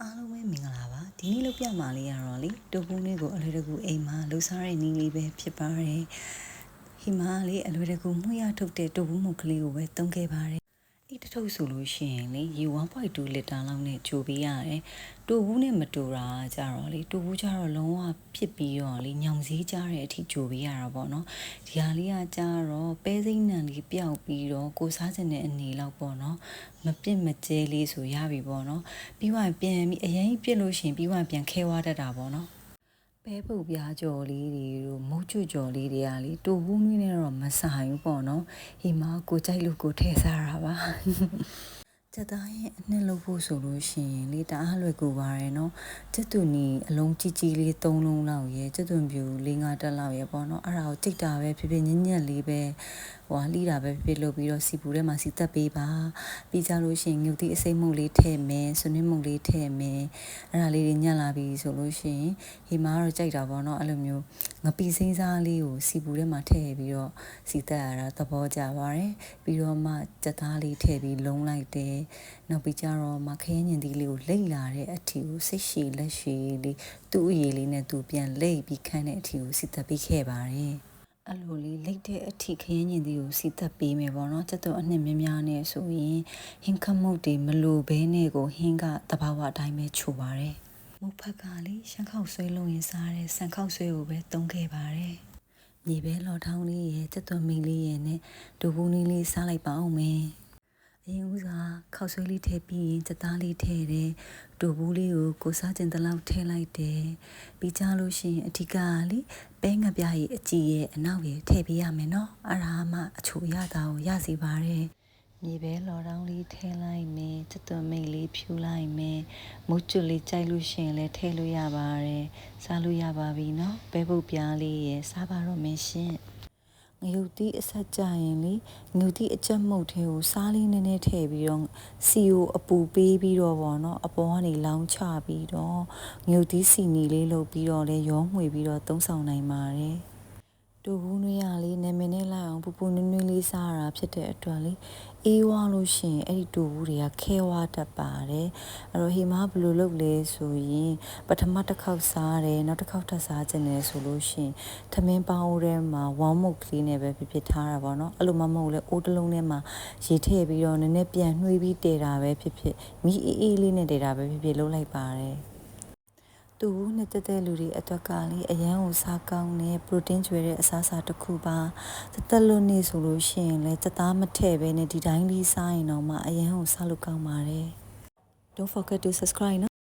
အားလုံးပဲမင်္ဂလာပါဒီနေ့လုပ်ပြမှာလေးရတော့လေတိုးဘူးလေးကိုအလွယ်တကူအိမ်မှာလှူစားတဲ့နည်းလေးပဲဖြစ်ပါတယ်ဟိမာလေးအလွယ်တကူမှုရထုတ်တဲ့တိုးဘူးမုတ်ကလေးကိုပဲသုံးခဲ့ပါတယ်အဲ့တထုပ်ဆိုလို့ရှိရင်လေရေ 1.2 လီတာလောက်နဲ့ချိုပေးရတယ်တိုးဘူးနဲ့မတူတာကြတော့လေတိုးဘူးကြတော့လုံးဝဖြစ်ပြီးတော့လေညောင်စည်းကြတဲ့အထိချိုပေးရတာပေါ့နော်ဒီဟာလေးကကြတော့ပဲစိမ့်နံလေးပျောက်ပြီးတော့ကိုစားခြင်းတဲ့အနေလောက်ပေါ့နော်မပြစ်မကျဲလေးဆိုရပြီပေါ့နော်ပြီးမှပြန်ပြီးအရင်ပြစ်လို့ရှင်ပြီးမှပြန်ခဲသွားတတ်တာပေါ့နော်ပဲပုတ်ပြားကြော်လေးတွေတို့မုတ်ကျွတ်ကြော်လေးတွေကလေတူဘူးမင်းနဲ့တော့မဆိုင်ဘူးပေါ့နော်ဟိမာကိုကြိုက်လို့ကိုထည့်စားတာပါချက်သားရဲ့အနှစ်လို့ဖို့ဆိုလို့ရှိရင်လေတအားလွယ်ကူပါတယ်နော်ချက်တူနီအလုံးကြီးကြီးလေး3လုံးလောက်ရယ်ချက်သွန်ပြူ4-5တက်လောက်ရယ်ပေါ့နော်အဲ့ဒါကိုကြိတ်တာပဲဖြစ်ဖြစ်ညံ့ညံ့လေးပဲဟိုလှီးတာပဲဖြစ်လို့ပြီးတော့စီပူထဲမှာစီတက်ပေးပါပြီးကြလို့ရှိရင်ငုတ်တိအစိမ့်မှုလေးထည့်မယ်ဆွနစ်မှုလေးထည့်မယ်အဲ့ဒါလေးတွေညံ့လာပြီဆိုလို့ရှိရင်ဟိမာကတော့ကြိုက်တာပေါ့နော်အဲ့လိုမျိုးငပိစိမ့်စားလေးကိုစီပူထဲမှာထည့်ပြီးတော့စီတက်ရတာသဘောကျပါတယ်ပြီးတော့မှချက်သားလေးထည့်ပြီးလုံးလိုက်တယ်နောက်ပြီးကြတော့မှခရမ်းညင်သီးလေးကိုလိတ်လာတဲ့အထီကိုစိတ်ရှည်လက်ရှည်လေးသူ့အရည်လေးနဲ့သူပြန်လိတ်ပြီးခန်းတဲ့အထီကိုစီတက်ပေးခဲ့ပါတယ်အဲ့လိုလေးလိတ်တဲ့အထီခရမ်းညင်သီးကိုစီတက်ပေးမယ်ပေါ့နော်ချက်တော့အနှစ်များများနဲ့ဆိုရင်ဟင်းခမုတ်တွေမလိုဘဲနဲ့ကိုဟင်းကတဘာဝအတိုင်းပဲချိုပါတယ်မုတ်ဖက်ကလေးရှမ်းခောက်ဆွဲလုံးရင်စားတဲ့ဆန်ခောက်ဆွဲကိုပဲသုံးခဲ့ပါတယ်မြေပဲလော်ထောင်းလေးရဲ့ချက်သွန်မီလေးရဲ့နဲ့ဒူဘူးနီးလေးစားလိုက်ပါအောင်မယ်အရင်ဦးစွာခောက်ဆွဲလေးထည့်ပြီးရင်ချက်သားလေးထည့်တယ်ဒူဘူးလေးကိုစားကျင်တလောက်ထည့်လိုက်တယ်ပြီးကြလို့ရှိရင်အဓိကလေပဲငပြားရဲ့အကြည့်ရဲ့အနောက်ရဲ့ထည့်ပေးရမယ်နော်အရာမှအချိုရတာကိုရစီပါတယ်မြေပဲလော်တောင်းလေးထည့်လိုက်မယ်ချက်သွန်မိတ်လေးဖြူလိုက်မယ်မုတ်ကျွတ်လေးကြိုက်လို့ရှိရင်လည်းထည့်လို့ရပါတယ်စားလို့ရပါပြီနော်ပဲပုတ်ပြားလေးရဲ့စားပါတော့မယ်ရှင်ငရုတ်သီးအဆက်ကြရင်လေငရုတ်သီးအချက်မှုတ်ထဲကိုစားလေးနည်းနည်းထည့်ပြီးတော့စီကိုအပူပေးပြီးတော့ပေါ့နော်အပေါ်ကနေလောင်းချပြီးတော့ငရုတ်သီးစီနီလေးလုပ်ပြီးတော့လဲရောမှွေပြီးတော့သုံးဆောင်နိုင်ပါတယ်တူဘူးနွေးရလေးနာမည်နဲ့လိုက်အောင်ပူပူနွေးနွေးလေးစားရတာဖြစ်တဲ့အတွက်လေအေးဝါလို့ရှိရင်အဲ့ဒီတူဘူးတွေကခဲဝါတတ်ပါတယ်အဲ့တော့ဟိမာဘယ်လိုလုပ်လဲဆိုရင်ပထမတစ်ခေါက်စားတယ်နောက်တစ်ခေါက်ထပ်စားခြင်းလဲဆိုလို့ရှိရင်ထမင်းပေါင်းထဲမှာဝမ်းမုတ်ကလေးနဲ့ပဲဖြစ်ထားတာပေါ့နော်အဲ့လိုမှမဟုတ်လဲအိုးတစ်လုံးထဲမှာရေထည့်ပြီးတော့နည်းနည်းပြန်နှွေးပြီးတည်တာပဲဖြစ်မီးအေးလေးနဲ့တည်တာပဲဖြစ်လုပ်လိုက်ပါတယ်တူနဲ့တက်တဲ့လူတွေအတွက်ကလေးအရန်ကိုစားကောင်းတဲ့ပရိုတင်းကျွေးတဲ့အစားအစာတစ်ခုပါတက်လို့နေဆိုလို့ရှိရင်လည်းတက်သားမထည့်ပဲနဲ့ဒီတိုင်းလေးစားရင်တော့မှအရန်ကိုစားလို့ကောင်းပါတယ် Don't forget to subscribe